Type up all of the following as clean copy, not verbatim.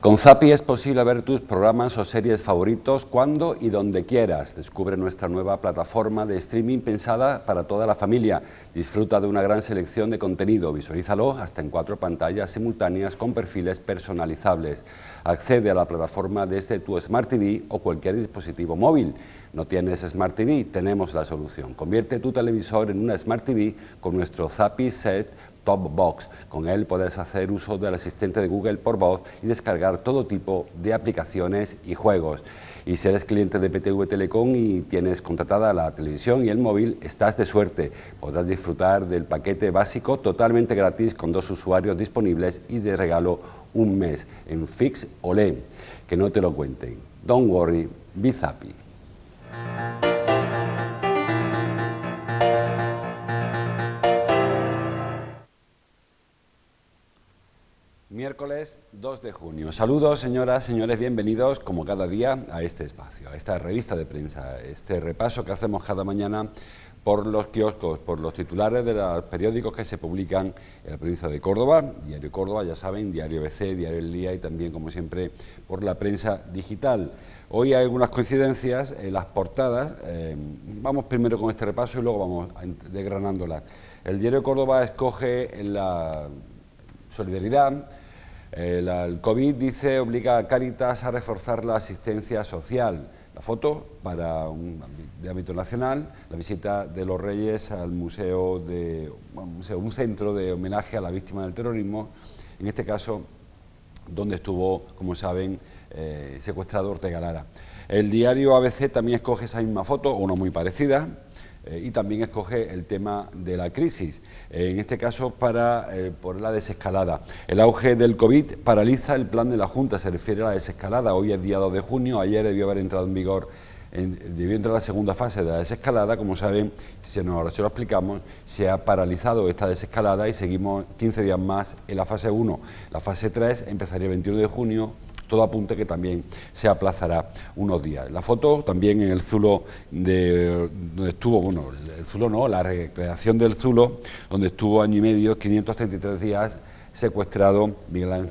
Con Zapi es posible ver tus programas o series favoritos cuando y donde quieras. Descubre nuestra nueva plataforma de streaming pensada para toda la familia. Disfruta de una gran selección de contenido. Visualízalo hasta en 4 pantallas simultáneas con perfiles personalizables. Accede a la plataforma desde tu Smart TV o cualquier dispositivo móvil. ¿No tienes Smart TV? Tenemos la solución. Convierte tu televisor en una Smart TV con nuestro Zapi Set Top Box. Con él puedes hacer uso del asistente de Google por voz y descargar todo tipo de aplicaciones y juegos. Y si eres cliente de PTV Telecom y tienes contratada la televisión y el móvil, estás de suerte. Podrás disfrutar del paquete básico totalmente gratis con 2 usuarios disponibles y de regalo un mes en Fix OLED. Que no te lo cuenten. Don't worry, be Zapi. Miércoles 2 de junio. Saludos, señoras, señores, bienvenidos como cada día a este espacio, a esta revista de prensa, este repaso que hacemos cada mañana por los kioscos, por los titulares de los periódicos que se publican en la provincia de Córdoba, Diario Córdoba, ya saben, Diario ABC, Diario El Día y también, como siempre, por la prensa digital. Hoy hay algunas coincidencias en las portadas. Vamos primero con este repaso y luego vamos desgranándolas. El Diario Córdoba escoge la solidaridad. El COVID, dice, obliga a Cáritas a reforzar la asistencia social. La foto para de ámbito nacional, la visita de los Reyes al museo, un centro de homenaje a la víctima del terrorismo, en este caso donde estuvo, como saben, secuestrado Ortega Lara. El diario ABC también escoge esa misma foto, una muy parecida, y también escoge el tema de la crisis, en este caso por la desescalada. El auge del COVID paraliza el plan de la Junta, se refiere a la desescalada. Hoy es día 2 de junio, ayer debió haber entrado en vigor, debió entrar la segunda fase de la desescalada. Como saben, ahora se lo explicamos, se ha paralizado esta desescalada y seguimos 15 días más en la fase 1. La fase 3 empezaría el 21 de junio, todo apunta que también se aplazará unos días. La foto también en el Zulo, donde estuvo, bueno, el Zulo no, la recreación del Zulo, donde estuvo año y medio, 533 días, secuestrado Miguel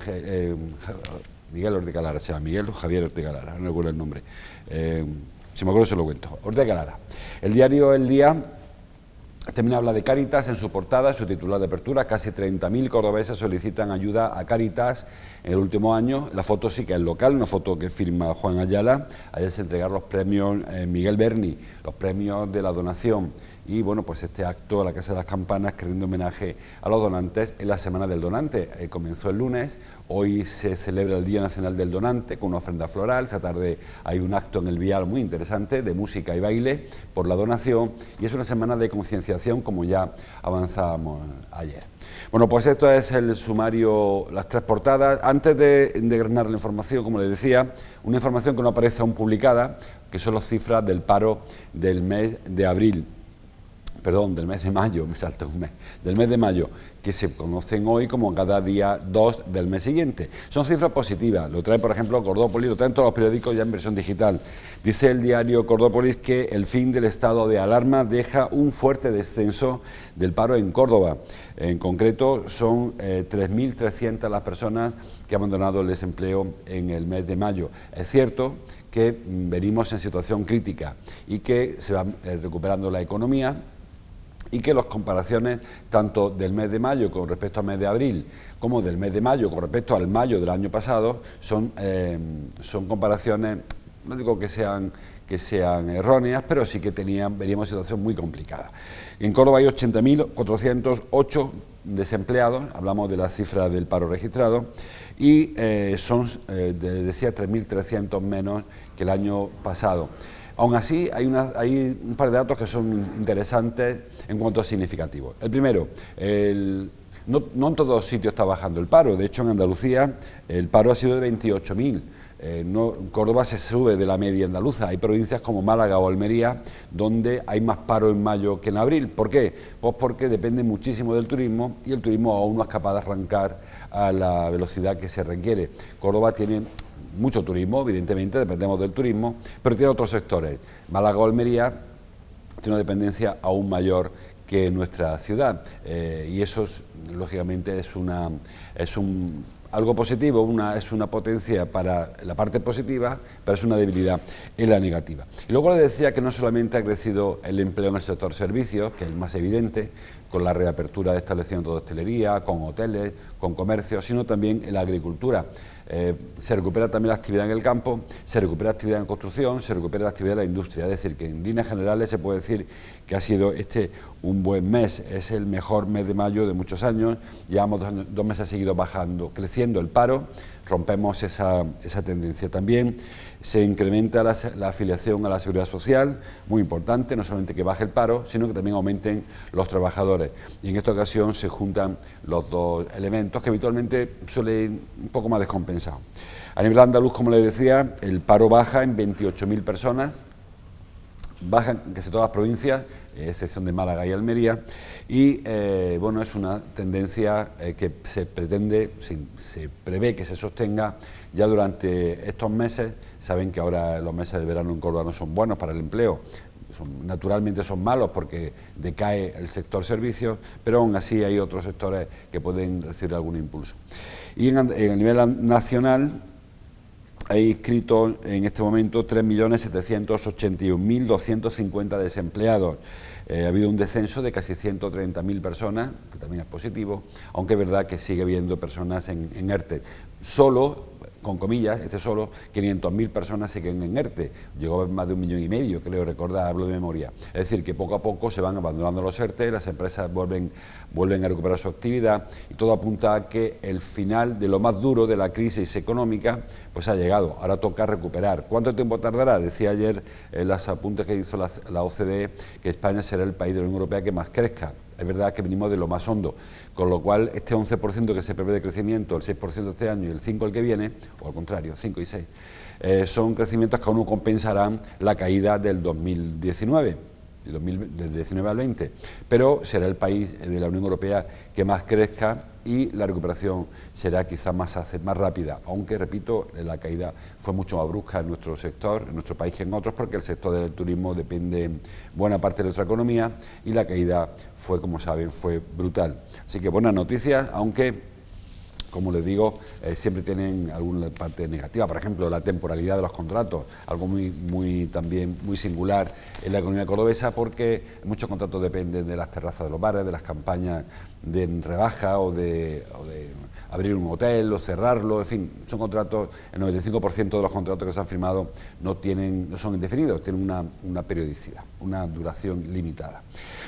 Ortega Lara, o sea, Miguel Javier Ortega Lara, no recuerdo el nombre, si me acuerdo se lo cuento, Ortega Lara. El diario El Día también habla de Cáritas en su portada, su titular de apertura. Casi 30.000 cordobeses solicitan ayuda a Cáritas en el último año. La foto sí que es local, una foto que firma Juan Ayala. Ayer se entregaron los premios Miguel Berni, los premios de la donación. Y bueno, pues este acto a la Casa de las Campanas, que rinde homenaje a los donantes en la Semana del Donante. Comenzó el lunes, hoy se celebra el Día Nacional del Donante con una ofrenda floral. Esta tarde hay un acto en el Vial muy interesante de música y baile por la donación, y es una semana de concienciación, como ya avanzábamos ayer. Bueno, pues esto es el sumario, las 3 portadas. Antes de desgranar la información, como les decía, una información que no aparece aún publicada, que son las cifras del paro del mes de abril. Perdón, del mes de mayo, me salta un mes, del mes de mayo, que se conocen hoy como cada día 2 del mes siguiente. Son cifras positivas, lo trae, por ejemplo, Cordópolis, lo traen todos los periódicos ya en versión digital. Dice el diario Cordópolis que el fin del estado de alarma deja un fuerte descenso del paro en Córdoba. En concreto, son 3.300 las personas que han abandonado el desempleo en el mes de mayo. Es cierto que venimos en situación crítica y que se va recuperando la economía, y que las comparaciones tanto del mes de mayo con respecto al mes de abril como del mes de mayo con respecto al mayo del año pasado son comparaciones, no digo que sean erróneas, pero sí que veníamos en situación muy complicada. En Córdoba hay 80.408 desempleados, hablamos de la cifra del paro registrado, y son, decía, 3.300 menos que el año pasado. Aún así, hay un par de datos que son interesantes en cuanto a significativos. El primero, No en todos sitios está bajando el paro. De hecho, en Andalucía el paro ha sido de 28.000. Córdoba se sube de la media andaluza. Hay provincias como Málaga o Almería donde hay más paro en mayo que en abril. ¿Por qué? Pues porque depende muchísimo del turismo y el turismo aún no es capaz de arrancar a la velocidad que se requiere. Córdoba tiene mucho turismo, evidentemente, dependemos del turismo, pero tiene otros sectores. Málaga o Almería tiene una dependencia aún mayor que nuestra ciudad, y eso lógicamente es algo positivo, es una potencia para la parte positiva, pero es una debilidad en la negativa. Y luego le decía que no solamente ha crecido el empleo en el sector servicios, que es el más evidente, con la reapertura de establecimientos de hostelería, con hoteles, con comercios, sino también en la agricultura. Se recupera también la actividad en el campo, se recupera la actividad en construcción, se recupera la actividad de la industria. Es decir, que en líneas generales se puede decir que ha sido un buen mes, es el mejor mes de mayo de muchos años. Llevamos 2 meses seguidos creciendo el paro, rompemos esa tendencia. También se incrementa la afiliación a la Seguridad Social, muy importante, no solamente que baje el paro, sino que también aumenten los trabajadores. Y en esta ocasión se juntan los dos elementos que habitualmente suelen ir un poco más descompensados. A nivel andaluz, como les decía, el paro baja en 28.000 personas, baja en casi todas las provincias, excepción de Málaga y Almería, y bueno, es una tendencia que se prevé que se sostenga ya durante estos meses. Saben que ahora los meses de verano en Córdoba no son buenos para el empleo, naturalmente son malos porque decae el sector servicios, pero aún así hay otros sectores que pueden recibir algún impulso. Y a nivel nacional hay inscritos en este momento 3.781.250 desempleados. Ha habido un descenso de casi 130.000 personas, que también es positivo, aunque es verdad que sigue habiendo personas en ERTE. Solo, con comillas, 500.000 personas siguen en ERTE. Llegó a más de 1,5 millones, creo recordar, hablo de memoria. Es decir, que poco a poco se van abandonando los ERTE, las empresas vuelven a recuperar su actividad y todo apunta a que el final de lo más duro de la crisis económica pues ha llegado. Ahora toca recuperar. ¿Cuánto tiempo tardará? Decía ayer en los apuntes que hizo la OCDE que España será el país de la Unión Europea que más crezca. Es verdad que venimos de lo más hondo, con lo cual este 11% que se prevé de crecimiento, el 6% este año y el 5% el que viene, o al contrario, 5 y 6, son crecimientos que aún no compensarán la caída del 2019, del 19 al 20, pero será el país de la Unión Europea que más crezca y la recuperación será quizás más rápida, aunque, repito, la caída fue mucho más brusca en nuestro sector, en nuestro país que en otros, porque el sector del turismo depende buena parte de nuestra economía y la caída fue, como saben, fue brutal. Así que buenas noticias, aunque, como les digo, siempre tienen alguna parte negativa. Por ejemplo, la temporalidad de los contratos, algo también muy singular en la economía cordobesa, porque muchos contratos dependen de las terrazas de los bares, de las campañas de rebaja o de abrir un hotel o cerrarlo, en fin, son contratos, el 95% de los contratos que se han firmado no son indefinidos, tienen una periodicidad, una duración limitada.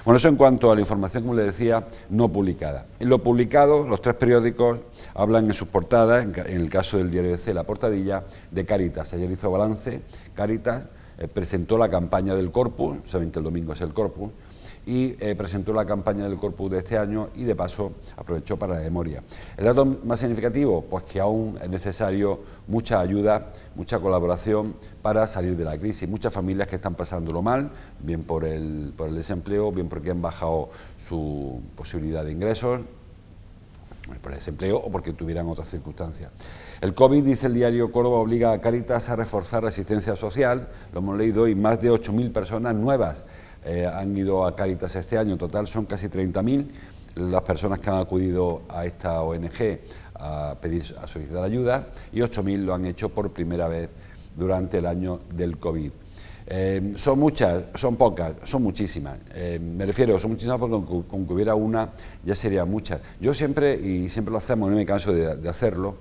Bueno, eso en cuanto a la información, como les decía, no publicada. En lo publicado, los 3 periódicos hablan en sus portadas, en el caso del diario ABC, la portadilla, de Cáritas. Ayer hizo balance, Cáritas presentó la campaña del Corpus, saben que el domingo es el Corpus, y presentó la campaña del Corpus de este año y de paso aprovechó para la memoria. El dato más significativo, pues que aún es necesario mucha ayuda, mucha colaboración para salir de la crisis. Muchas familias que están pasándolo mal, bien por el desempleo, bien porque han bajado su posibilidad de ingresos, por el desempleo o porque tuvieran otras circunstancias. El COVID, dice el diario Córdoba, obliga a Cáritas a reforzar la asistencia social, lo hemos leído, y más de 8.000 personas nuevas han ido a Cáritas este año. En total son casi 30.000 las personas que han acudido a esta ONG a solicitar ayuda, y 8.000 lo han hecho por primera vez durante el año del COVID. Son muchas, son pocas, son muchísimas. Me refiero, son muchísimas porque con que hubiera una ya serían muchas. Yo siempre, y siempre lo hacemos, no me canso de hacerlo,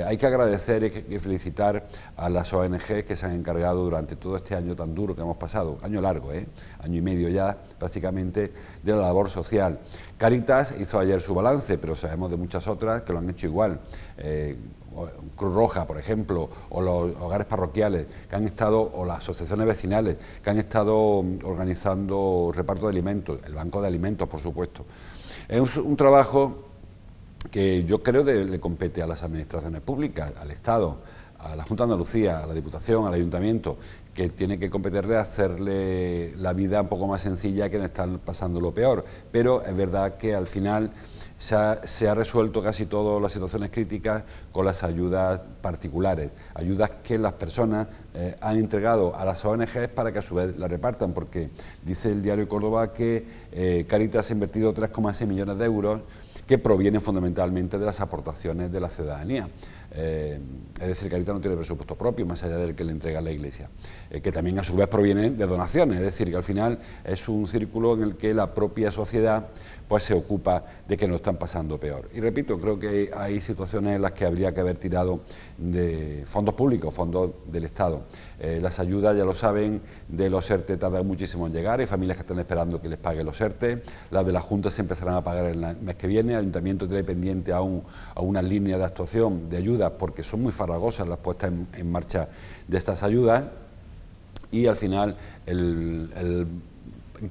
hay que agradecer y felicitar a las ONG que se han encargado durante todo este año tan duro que hemos pasado, año largo, año y medio ya prácticamente, de la labor social. Cáritas hizo ayer su balance, pero sabemos de muchas otras que lo han hecho igual. Cruz Roja, por ejemplo, o los hogares parroquiales que han estado, o las asociaciones vecinales que han estado organizando reparto de alimentos, el banco de alimentos, por supuesto. Es un trabajo que yo creo que le compete a las administraciones públicas, al Estado, a la Junta de Andalucía, a la Diputación, al Ayuntamiento, que tiene que competirle a hacerle la vida un poco más sencilla a quienes están pasando lo peor. Pero es verdad que al final se ha resuelto casi todas las situaciones críticas con las ayudas particulares, ayudas que las personas han entregado a las ONGs para que a su vez las repartan, porque dice el diario Córdoba que Cáritas ha invertido 3,6 millones de euros que provienen fundamentalmente de las aportaciones de la ciudadanía. Es decir, Cáritas no tiene presupuesto propio, más allá del que le entrega la Iglesia, que también a su vez proviene de donaciones, es decir, que al final es un círculo en el que la propia sociedad pues se ocupa de que nos están pasando peor. Y repito, creo que hay situaciones en las que habría que haber tirado de fondos públicos, fondos del Estado. Las ayudas, ya lo saben, de los ERTE tardan muchísimo en llegar, hay familias que están esperando que les paguen los ERTE, las de la Junta se empezarán a pagar el mes que viene, el Ayuntamiento tiene pendiente aún a una línea de actuación de ayudas, porque son muy farragosas las puestas en marcha de estas ayudas, y al final el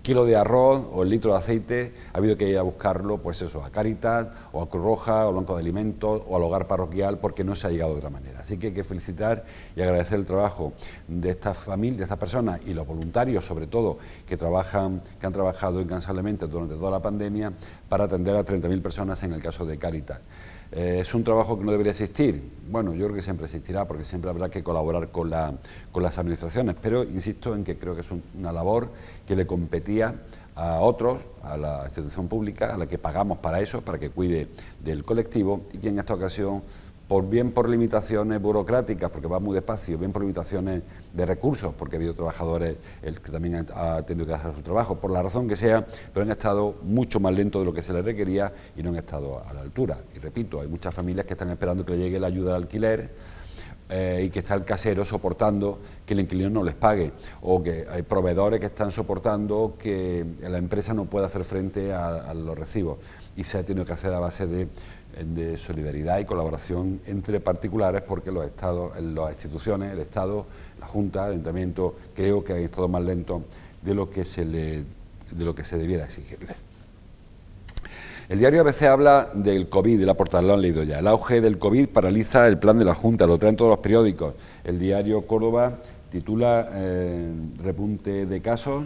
kilo de arroz o el litro de aceite ha habido que ir a buscarlo, pues eso, a Cáritas o a Cruz Roja o al Banco de Alimentos o al hogar parroquial, porque no se ha llegado de otra manera. Así que hay que felicitar y agradecer el trabajo de estas familias, de estas personas y los voluntarios, sobre todo, que han trabajado incansablemente durante toda la pandemia para atender a 30.000 personas en el caso de Cáritas. ¿Es un trabajo que no debería existir? Bueno, yo creo que siempre existirá, porque siempre habrá que colaborar con las administraciones, pero insisto en que creo que es una labor que le competía a otros, a la institución pública, a la que pagamos para eso, para que cuide del colectivo, y que en esta ocasión, bien por limitaciones burocráticas, porque va muy despacio, bien por limitaciones de recursos, porque ha habido trabajadores que también han tenido que hacer su trabajo, por la razón que sea, pero han estado mucho más lentos de lo que se les requería y no han estado a la altura. Y repito, hay muchas familias que están esperando que le llegue la ayuda al alquiler y que está el casero soportando que el inquilino no les pague, o que hay proveedores que están soportando que la empresa no pueda hacer frente a los recibos, y se ha tenido que hacer a base de solidaridad y colaboración entre particulares, porque los estados, las instituciones, el Estado, la Junta, el Ayuntamiento, creo que han estado más lentos de lo que se debiera exigirles. El diario ABC habla del COVID, de la portada, lo han leído ya. El auge del COVID paraliza el plan de la Junta, lo traen todos los periódicos. El diario Córdoba titula repunte de casos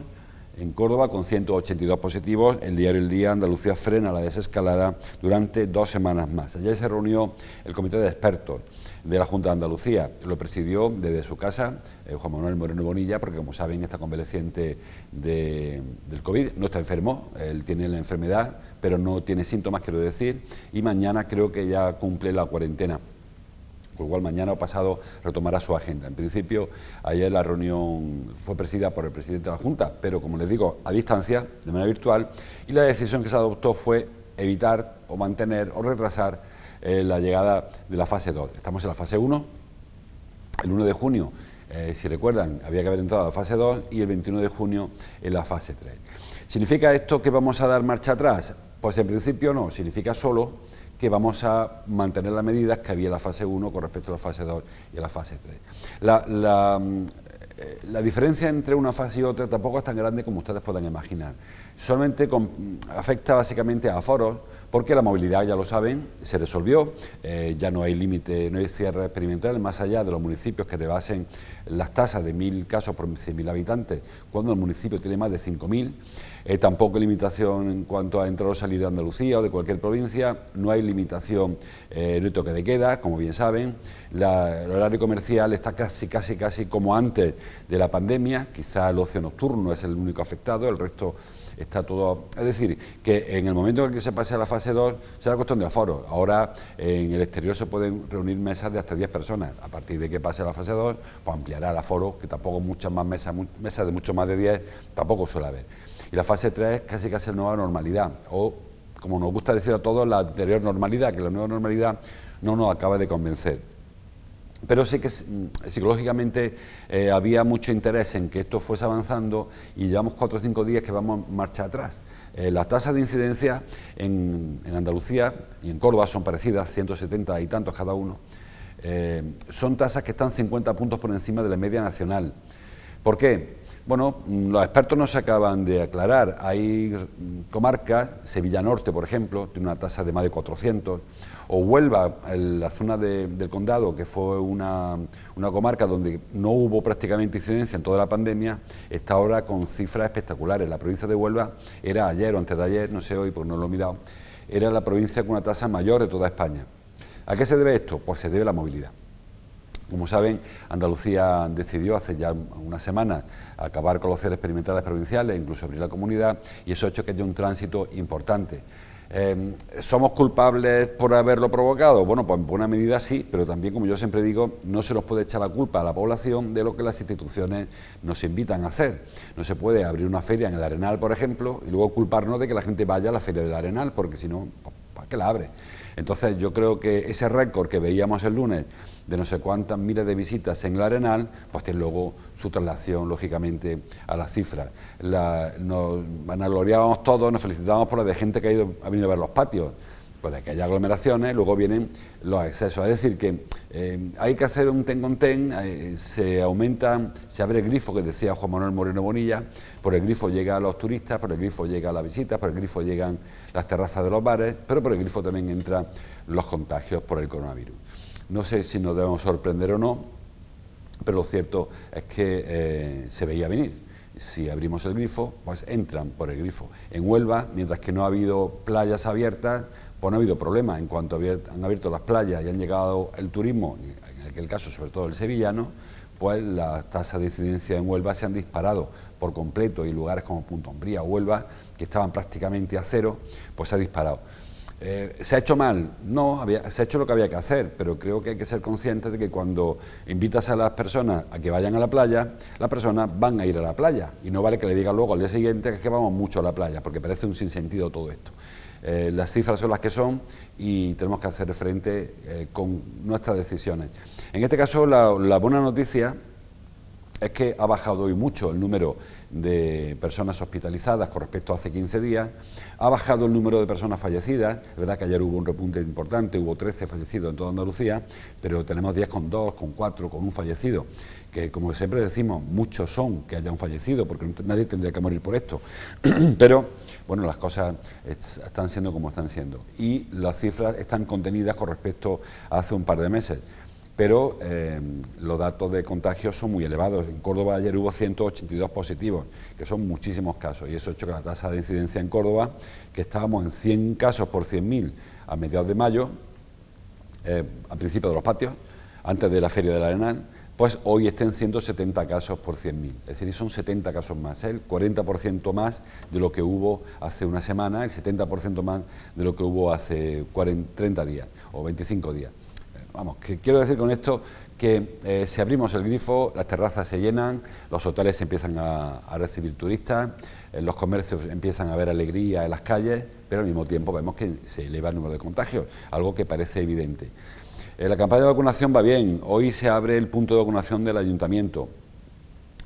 en Córdoba con 182 positivos. El diario El Día, Andalucía frena la desescalada durante 2 semanas más. Ayer se reunió el comité de expertos de la Junta de Andalucía, lo presidió desde su casa Juan Manuel Moreno Bonilla, porque como saben está convaleciente del COVID, no está enfermo, él tiene la enfermedad, pero no tiene síntomas, quiero decir, y mañana creo que ya cumple la cuarentena, con lo cual mañana o pasado retomará su agenda. En principio, ayer la reunión fue presidida por el presidente de la Junta, pero como les digo, a distancia, de manera virtual, y la decisión que se adoptó fue evitar o mantener o retrasar la llegada de la fase 2. Estamos en la fase 1, el 1 de junio, si recuerdan, había que haber entrado a la fase 2 y el 21 de junio en la fase 3. ¿Significa esto que vamos a dar marcha atrás? Pues en principio no, significa solo que vamos a mantener las medidas que había en la fase 1 con respecto a la fase 2 y a la fase 3. La diferencia entre una fase y otra tampoco es tan grande como ustedes puedan imaginar. Solamente afecta básicamente a aforos, porque la movilidad, ya lo saben, se resolvió, ya no hay límite, no hay cierre experimental más allá de los municipios que rebasen las tasas de 1.000 casos por 100.000 habitantes, cuando el municipio tiene más de 5.000. Tampoco hay limitación en cuanto a entrar o salir de Andalucía o de cualquier provincia, no hay limitación, no hay toque de queda, como bien saben. El horario comercial está casi como antes de la pandemia, quizá el ocio nocturno es el único afectado, el resto está todo. Es decir, que en el momento en que se pase a la fase 2 será cuestión de aforo. Ahora en el exterior se pueden reunir mesas de hasta 10 personas. A partir de que pase a la fase 2, pues ampliará el aforo, que tampoco muchas más mesas de mucho más de 10 tampoco suele haber. Y la fase 3 casi la nueva normalidad, o como nos gusta decir a todos, la anterior normalidad, que la nueva normalidad no nos acaba de convencer. Pero sí que psicológicamente había mucho interés en que esto fuese avanzando, y llevamos 4 o 5 días que vamos marcha atrás. Las tasas de incidencia en Andalucía y en Córdoba son parecidas, 170 y tantos cada uno. Son tasas que están 50 puntos por encima de la media nacional. ¿Por qué? Bueno, los expertos no se acaban de aclarar. Hay comarcas, Sevilla Norte, por ejemplo, tiene una tasa de más de 400, o Huelva, en la zona del condado, que fue una comarca donde no hubo prácticamente incidencia en toda la pandemia, está ahora con cifras espectaculares. La provincia de Huelva era ayer o antes de ayer, no sé hoy porque no lo he mirado, era la provincia con una tasa mayor de toda España. ¿A qué se debe esto? Pues se debe a la movilidad. Como saben, Andalucía decidió hace ya unas semanas acabar con los cierres experimentales provinciales, incluso abrir la comunidad, y eso ha hecho que haya un tránsito importante. ¿Somos culpables por haberlo provocado? Bueno, pues en buena medida sí, pero también, como yo siempre digo, no se nos puede echar la culpa a la población de lo que las instituciones nos invitan a hacer. No se puede abrir una feria en el Arenal, por ejemplo, y luego culparnos de que la gente vaya a la feria del Arenal, porque si no, ¿para qué la abre? Entonces yo creo que ese récord que veíamos el lunes de no sé cuántas miles de visitas en el Arenal, pues tiene luego su traslación, lógicamente, a las cifras. Nos vanagloriábamos todos, nos felicitábamos por la de gente que ha venido a ver los patios, pues de que haya aglomeraciones, luego vienen los excesos. Es decir, que hay que hacer un ten con ten, se abre el grifo, que decía Juan Manuel Moreno Bonilla, por el grifo llega a los turistas, por el grifo llega a la visita, por el grifo llegan las terrazas de los bares, pero por el grifo también entran los contagios por el coronavirus. No sé si nos debemos sorprender o no, pero lo cierto es que se veía venir. Si abrimos el grifo, pues entran por el grifo. En Huelva, mientras que no ha habido playas abiertas, pues no ha habido problema. En cuanto han abierto las playas y han llegado el turismo, en aquel caso sobre todo el sevillano, pues las tasas de incidencia en Huelva se han disparado por completo, y lugares como Punta Umbría o Huelva, que estaban prácticamente a cero, pues se ha disparado. ¿Se ha hecho mal? No, se ha hecho lo que había que hacer, pero creo que hay que ser conscientes de que cuando invitas a las personas a que vayan a la playa, las personas van a ir a la playa, y no vale que le digan luego al día siguiente que es que vamos mucho a la playa, porque parece un sinsentido todo esto. Las cifras son las que son y tenemos que hacer frente con nuestras decisiones. En este caso, la buena noticia es que ha bajado hoy mucho el número de personas hospitalizadas con respecto a hace 15 días, ha bajado el número de personas fallecidas. Es verdad que ayer hubo un repunte importante, hubo 13 fallecidos en toda Andalucía, pero tenemos días con 2, con 4, con un fallecido, que como siempre decimos, muchos son que haya un fallecido, porque nadie tendría que morir por esto, pero bueno, las cosas están siendo como están siendo, y las cifras están contenidas con respecto a hace un par de meses. Pero los datos de contagios son muy elevados. En Córdoba ayer hubo 182 positivos, que son muchísimos casos, y eso ha hecho que la tasa de incidencia en Córdoba, que estábamos en 100 casos por 100.000 a mediados de mayo, a principios de los patios, antes de la Feria del Arenal, pues hoy está en 170 casos por 100.000. Es decir, son 70 casos más, el 40% más de lo que hubo hace una semana, el 70% más de lo que hubo hace 30 días o 25 días. Vamos, que quiero decir con esto que si abrimos el grifo, las terrazas se llenan, los hoteles empiezan a recibir turistas, los comercios empiezan a ver alegría en las calles, pero al mismo tiempo vemos que se eleva el número de contagios, algo que parece evidente. La campaña de vacunación va bien. Hoy se abre el punto de vacunación del ayuntamiento,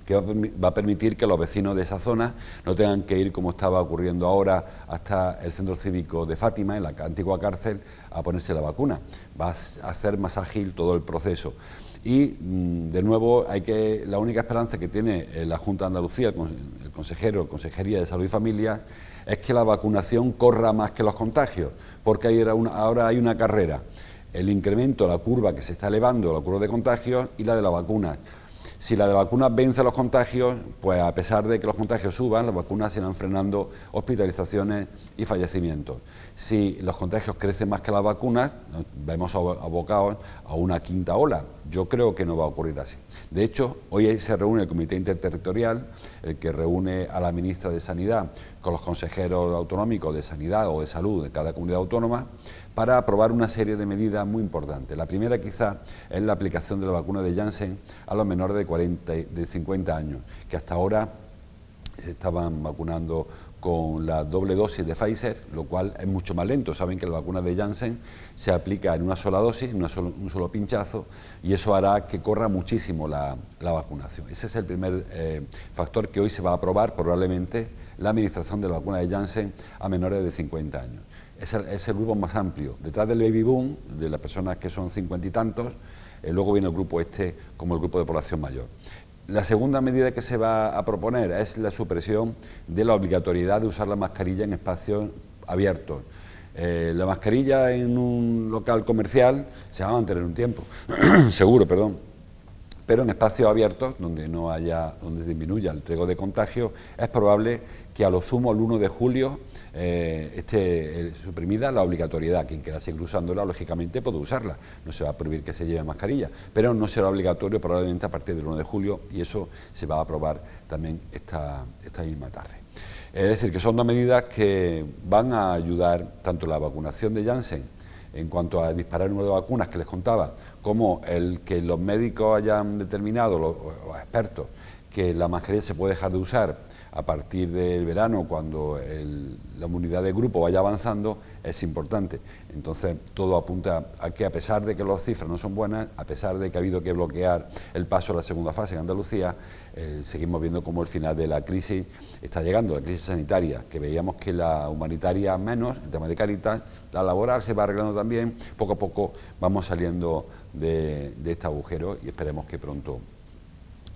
que va a permitir que los vecinos de esa zona no tengan que ir, como estaba ocurriendo ahora, hasta el centro cívico de Fátima, en la antigua cárcel, a ponerse la vacuna. Va a hacer más ágil todo el proceso. Y, de nuevo, la única esperanza que tiene la Junta de Andalucía, el Consejería de Salud y Familia, es que la vacunación corra más que los contagios, porque ahora hay una carrera. El incremento, la curva que se está elevando, la curva de contagios, y la de la vacuna. Si la de la vacuna vence los contagios, pues a pesar de que los contagios suban, las vacunas irán frenando hospitalizaciones y fallecimientos. Si los contagios crecen más que las vacunas, nos vemos abocados a una quinta ola. Yo creo que no va a ocurrir así. De hecho, hoy se reúne el Comité Interterritorial, el que reúne a la ministra de Sanidad con los consejeros autonómicos de Sanidad o de Salud de cada comunidad autónoma, para aprobar una serie de medidas muy importantes. La primera, quizá, es la aplicación de la vacuna de Janssen a los menores de 50 años, que hasta ahora se estaban vacunando con la doble dosis de Pfizer, lo cual es mucho más lento. Saben que la vacuna de Janssen se aplica en una sola dosis, en un solo pinchazo, y eso hará que corra muchísimo la vacunación. Ese es el primer factor que hoy se va a aprobar, probablemente, la administración de la vacuna de Janssen a menores de 50 años. Es el grupo más amplio. Detrás del baby boom, de las personas que son 50 y tantos, luego viene el grupo como el grupo de población mayor. La segunda medida que se va a proponer es la supresión de la obligatoriedad de usar la mascarilla en espacios abiertos. La mascarilla en un local comercial se va a mantener un tiempo, seguro, perdón, pero en espacios abiertos, donde disminuya el riesgo de contagio, es probable que a lo sumo el 1 de julio esté suprimida la obligatoriedad. Quien quiera seguir usándola, lógicamente puede usarla, no se va a prohibir que se lleve mascarilla, pero no será obligatorio probablemente a partir del 1 de julio y eso se va a aprobar también esta misma tarde. Es decir, que son dos medidas que van a ayudar tanto la vacunación de Janssen en cuanto a disparar el número de vacunas que les contaba, como el que los médicos hayan determinado, los expertos, que la mascarilla se puede dejar de usar a partir del verano, cuando la inmunidad de grupo vaya avanzando, es importante. Entonces, todo apunta a que, a pesar de que las cifras no son buenas, a pesar de que ha habido que bloquear el paso a la segunda fase en Andalucía, seguimos viendo cómo el final de la crisis está llegando, la crisis sanitaria, que veíamos que la humanitaria menos, el tema de Cáritas, la laboral se va arreglando también, poco a poco vamos saliendo de este agujero y esperemos que pronto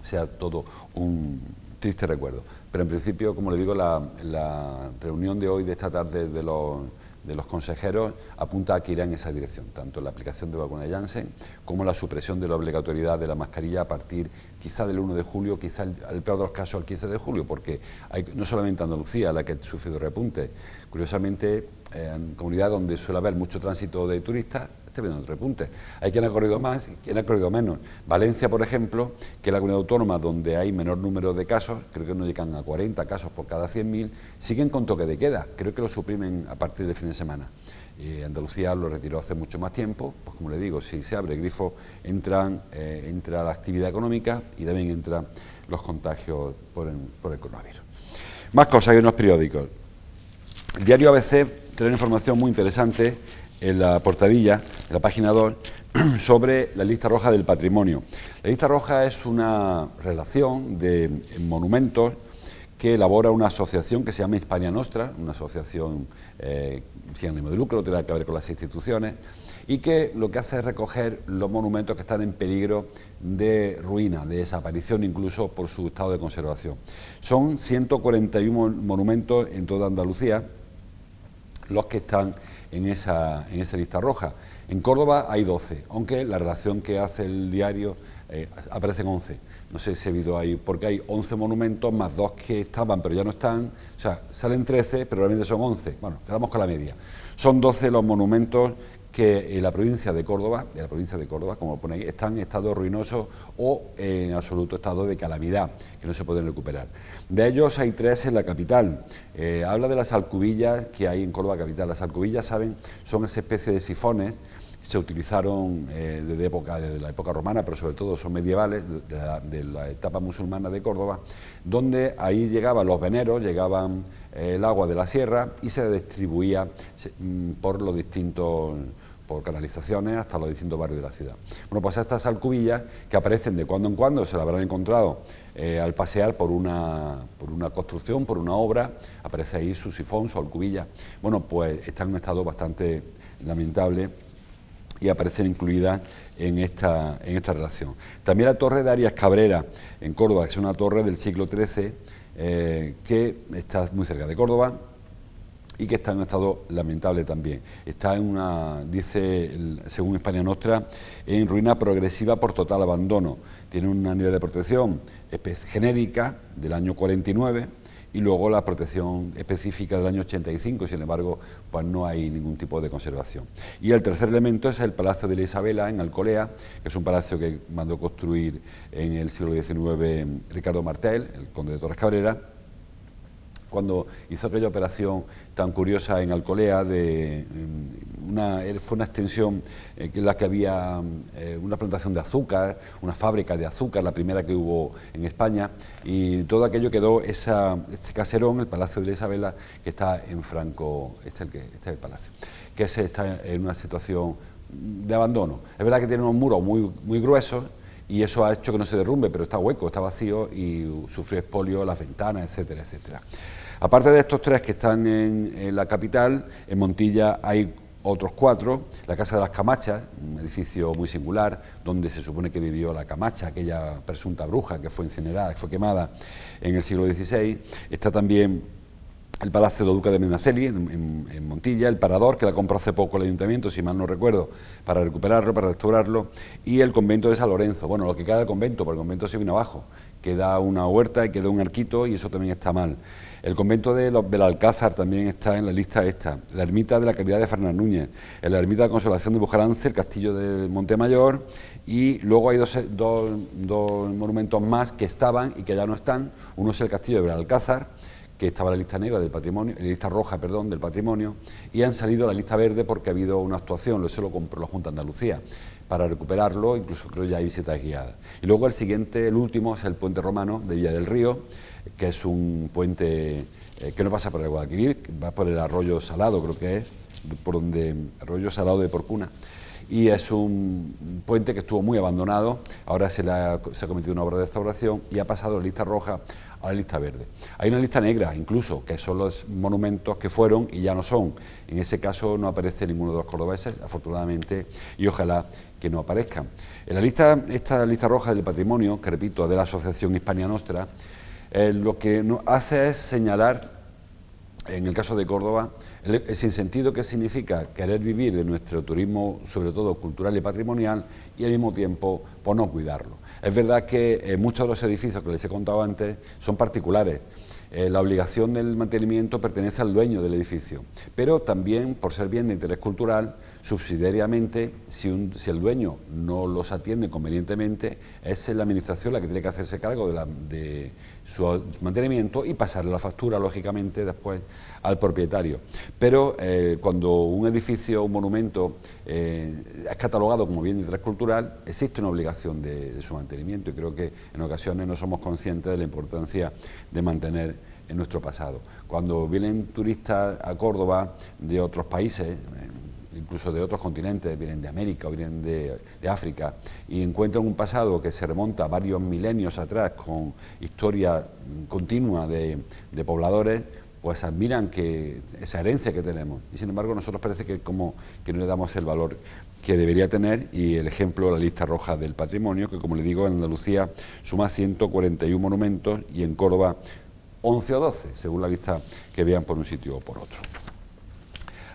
sea todo un triste recuerdo. Pero en principio, como le digo, la reunión de hoy, de esta tarde, de los consejeros, apunta a que irá en esa dirección, tanto la aplicación de vacuna de Janssen como la supresión de la obligatoriedad de la mascarilla a partir quizá del 1 de julio, quizá el peor de los casos el 15 de julio, porque hay no solamente Andalucía la que ha sufrido repunte, curiosamente en comunidades donde suele haber mucho tránsito de turistas, está viendo repunte. Hay quien ha corrido más y quien ha corrido menos. Valencia, por ejemplo, que es la comunidad autónoma donde hay menor número de casos, creo que no llegan a 40 casos por cada 100.000, siguen con toque de queda, creo que lo suprimen a partir del fin de semana. Andalucía lo retiró hace mucho más tiempo, pues como le digo, si se abre el grifo entra la actividad económica y también entran los contagios por el coronavirus. Más cosas en los periódicos. El diario ABC trae una información muy interesante en la portadilla, en la página 2, sobre la lista roja del patrimonio. La lista roja es una relación de monumentos que elabora una asociación que se llama Hispania Nostra, una asociación sin ánimo de lucro, no tiene nada que ver con las instituciones, y que lo que hace es recoger los monumentos que están en peligro de ruina, de desaparición incluso por su estado de conservación. Son 141 monumentos en toda Andalucía los que están en esa lista roja. En Córdoba hay 12, aunque la relación que hace el diario aparecen 11. No sé si ha habido ahí, porque hay 11 monumentos más 2 que estaban pero ya no están, o sea, salen 13 pero realmente son 11. Bueno, quedamos con la media. Son 12 los monumentos que en la provincia de Córdoba, como pone ahí, están en estado ruinoso o en absoluto estado de calamidad, que no se pueden recuperar. De ellos hay 3 en la capital. Habla de las alcubillas que hay en Córdoba capital. Las alcubillas, saben, son esa especie de sifones que se utilizaron desde la época romana, pero sobre todo son medievales, de la etapa musulmana de Córdoba, donde ahí llegaban los veneros, llegaban el agua de la sierra y se distribuía por los distintos, por canalizaciones hasta los distintos barrios de la ciudad. Bueno, pues estas alcubillas que aparecen de cuando en cuando, se las habrán encontrado al pasear por una construcción, por una obra, aparece ahí su sifón, su alcubilla. Bueno, pues están en un estado bastante lamentable y aparecen incluidas en esta relación. También la torre de Arias Cabrera, en Córdoba, que es una torre del siglo XIII, que está muy cerca de Córdoba y que está en un estado lamentable también. Está en según Hispania Nostra, en ruina progresiva por total abandono. Tiene un nivel de protección genérica del año 49 y luego la protección específica del año 85, sin embargo, pues no hay ningún tipo de conservación. Y el tercer elemento es el Palacio de la Isabela, en Alcolea, que es un palacio que mandó construir en el siglo XIX Ricardo Martel, el conde de Torres Cabrera, cuando hizo aquella operación tan curiosa en Alcolea, fue una extensión en la que había una plantación de azúcar, una fábrica de azúcar, la primera que hubo en España, y todo aquello quedó, este caserón, el Palacio de la Isabela, que está en Franco, este es el palacio, que está en una situación de abandono. Es verdad que tiene unos muros muy gruesos, y eso ha hecho que no se derrumbe, pero está hueco, está vacío y sufrió expolio las ventanas, etcétera, etcétera. Aparte de estos 3 que están en la capital, en Montilla hay otros 4, la Casa de las Camachas, un edificio muy singular, donde se supone que vivió la Camacha, aquella presunta bruja que fue incinerada, que fue quemada en el siglo XVI. Está también el Palacio de los Duques de Medinaceli, en Montilla, el Parador, que la compró hace poco el Ayuntamiento, si mal no recuerdo, para recuperarlo, para restaurarlo, y el Convento de San Lorenzo. Bueno, lo que queda del convento, porque el convento se vino abajo, queda una huerta y queda un arquito, y eso también está mal. El convento del Alcázar también está en la lista esta, la ermita de la Caridad de Fernández Núñez, la ermita de Consolación de Bujalance, el castillo de Montemayor, y luego hay dos monumentos más que estaban y que ya no están. Uno es el castillo de Belalcázar, que estaba en la lista negra del patrimonio, en la lista roja, perdón, del patrimonio, y han salido a la lista verde porque ha habido una actuación, eso lo compró la Junta de Andalucía, para recuperarlo, incluso creo ya hay visitas guiadas. Y luego el siguiente, el último, es el puente romano de Villa del Río, que es un puente que no pasa por el Guadalquivir, va por el arroyo Salado, creo que es, por donde arroyo Salado de Porcuna, y es un puente que estuvo muy abandonado, ahora se ha cometido una obra de restauración y ha pasado de la lista roja a la lista verde. Hay una lista negra incluso, que son los monumentos que fueron y ya no son. En ese caso no aparece ninguno de los cordobeses, afortunadamente, y ojalá que no aparezcan. En esta lista roja del patrimonio, que repito, de la Asociación Hispania Nostra, lo que nos hace es señalar, en el caso de Córdoba, el sinsentido que significa querer vivir de nuestro turismo, sobre todo cultural y patrimonial, y al mismo tiempo por no cuidarlo. Es verdad que muchos de los edificios que les he contado antes son particulares. La obligación del mantenimiento pertenece al dueño del edificio, pero también, por ser bien de interés cultural, subsidiariamente, si el dueño no los atiende convenientemente, es la administración la que tiene que hacerse cargo de su mantenimiento y pasarle la factura, lógicamente, después al propietario. Pero cuando un edificio, un monumento, es catalogado como bien de interés cultural, existe una obligación de su mantenimiento, y creo que en ocasiones no somos conscientes de la importancia de mantener en nuestro pasado. Cuando vienen turistas a Córdoba de otros países, incluso de otros continentes, vienen de América o vienen de África, y encuentran un pasado que se remonta varios milenios atrás, con historia continua de pobladores, pues admiran esa herencia que tenemos, y sin embargo nosotros parece que no le damos el valor que debería tener, y el ejemplo, la lista roja del patrimonio, que como le digo, en Andalucía suma 141 monumentos y en Córdoba 11 o 12, según la lista que vean por un sitio o por otro.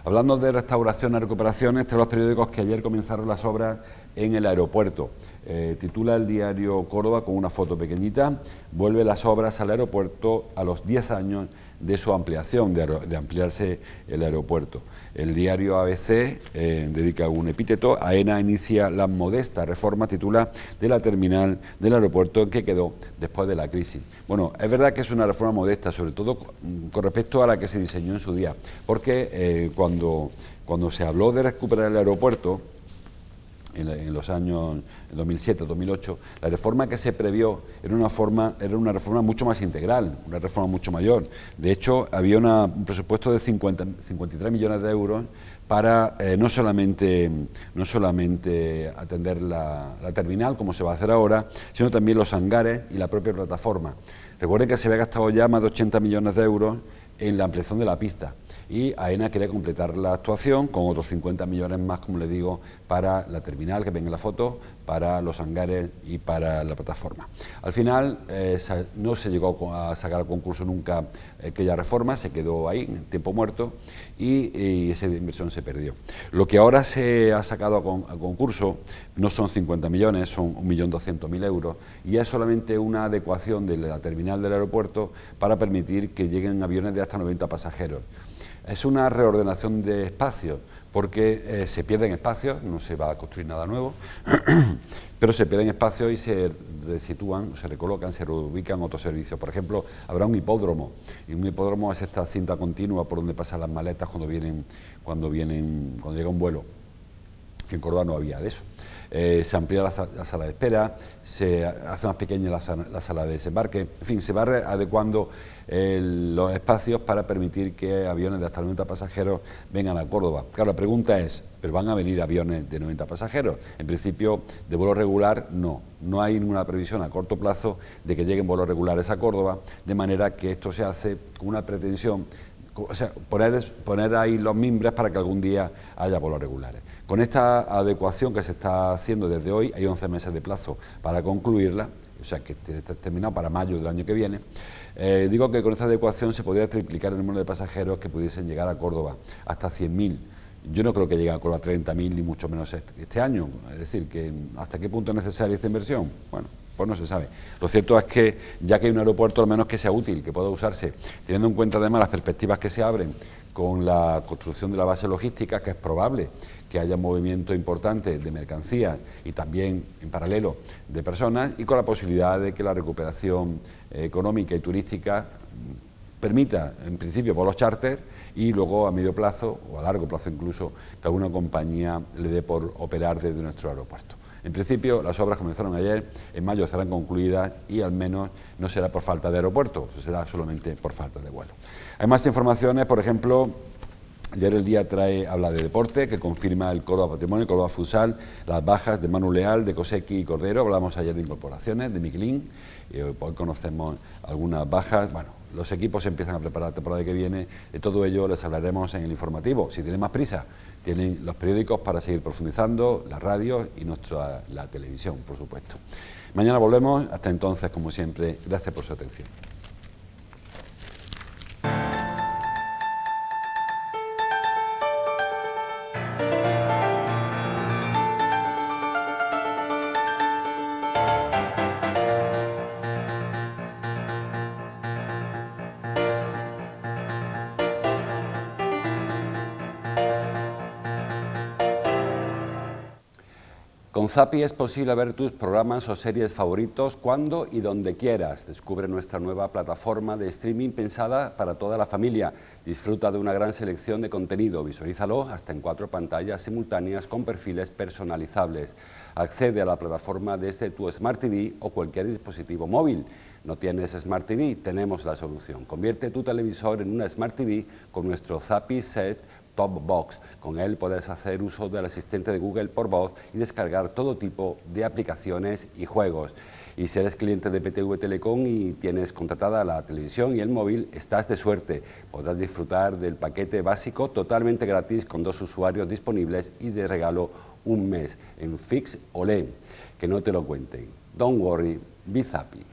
Hablando de restauración y recuperaciones, están los periódicos que ayer comenzaron las obras en el aeropuerto. Titula el diario Córdoba con una foto pequeñita: vuelve las obras al aeropuerto a los 10 años de su ampliación, de ampliarse el aeropuerto. El diario ABC dedica un epíteto: AENA inicia la modesta reforma, titula, de la terminal del aeropuerto en que quedó después de la crisis. Bueno, es verdad que es una reforma modesta, sobre todo con respecto a la que se diseñó en su día, porque cuando se habló de recuperar el aeropuerto, en los años 2007-2008, la reforma que se previó era una reforma mucho más integral, una reforma mucho mayor. De hecho, había un presupuesto de 53 millones de euros para no solamente atender la terminal, como se va a hacer ahora, sino también los hangares y la propia plataforma. Recuerden que se había gastado ya más de 80 millones de euros en la ampliación de la pista, y AENA quiere completar la actuación con otros 50 millones más, como le digo, para la terminal, que ven en la foto, para los hangares y para la plataforma. Al final no se llegó a sacar al concurso nunca aquella reforma, se quedó ahí en tiempo muerto, y esa inversión se perdió. Lo que ahora se ha sacado a concurso no son 50 millones, son 1.200.000 euros, y es solamente una adecuación de la terminal del aeropuerto para permitir que lleguen aviones de hasta 90 pasajeros. Es una reordenación de espacios, porque se pierden espacios, no se va a construir nada nuevo, pero se pierden espacios y se resitúan, se recolocan, se reubican otros servicios. Por ejemplo, habrá un hipódromo, y un hipódromo es esta cinta continua por donde pasan las maletas cuando llega un vuelo, que en Córdoba no había de eso. Se amplía la sala de espera, se hace más pequeña la sala de desembarque, en fin, se va adecuando los espacios para permitir que aviones de hasta 90 pasajeros vengan a Córdoba. Claro, la pregunta es, ¿pero van a venir aviones de 90 pasajeros? En principio, de vuelo regular, no hay ninguna previsión a corto plazo de que lleguen vuelos regulares a Córdoba, de manera que esto se hace con una pretensión O sea, poner ahí los mimbres para que algún día haya vuelos regulares. Con esta adecuación que se está haciendo desde hoy, hay 11 meses de plazo para concluirla, o sea que está terminado para mayo del año que viene. Digo que con esta adecuación se podría triplicar el número de pasajeros que pudiesen llegar a Córdoba, hasta 100.000. Yo no creo que llegue a Córdoba a 30.000, ni mucho menos este año. Es decir, que ¿hasta qué punto es necesaria esta inversión? Bueno, pues no se sabe. Lo cierto es que ya que hay un aeropuerto, al menos que sea útil, que pueda usarse, teniendo en cuenta además las perspectivas que se abren con la construcción de la base logística, que es probable que haya movimiento importante de mercancías y también en paralelo de personas, y con la posibilidad de que la recuperación económica y turística permita, en principio, vuelos charter y luego a medio plazo o a largo plazo incluso que alguna compañía le dé por operar desde nuestro aeropuerto. En principio, las obras comenzaron ayer, en mayo estarán concluidas y al menos no será por falta de aeropuerto, será solamente por falta de vuelo. Hay más informaciones, por ejemplo, ayer el día habla de deporte, que confirma el Córdoba Patrimonio, el Córdoba Futsal, las bajas de Manu Leal, de Koseki y Cordero. Hablamos ayer de incorporaciones, de Miquelín, hoy conocemos algunas bajas. Bueno, los equipos se empiezan a preparar la temporada que viene, de todo ello les hablaremos en el informativo. Si tienen más prisa, tienen los periódicos para seguir profundizando, la radio y la televisión, por supuesto. Mañana volvemos, hasta entonces, como siempre, gracias por su atención. Con Zappy es posible ver tus programas o series favoritos cuando y donde quieras. Descubre nuestra nueva plataforma de streaming pensada para toda la familia. Disfruta de una gran selección de contenido. Visualízalo hasta en 4 pantallas simultáneas con perfiles personalizables. Accede a la plataforma desde tu Smart TV o cualquier dispositivo móvil. ¿No tienes Smart TV? Tenemos la solución. Convierte tu televisor en una Smart TV con nuestro Zappy Set Top Box. Con él puedes hacer uso del asistente de Google por voz y descargar todo tipo de aplicaciones y juegos. Y si eres cliente de PTV Telecom y tienes contratada la televisión y el móvil, estás de suerte. Podrás disfrutar del paquete básico totalmente gratis con 2 usuarios disponibles y de regalo un mes en Fix OLE. Que no te lo cuenten. Don't worry, be Zappy.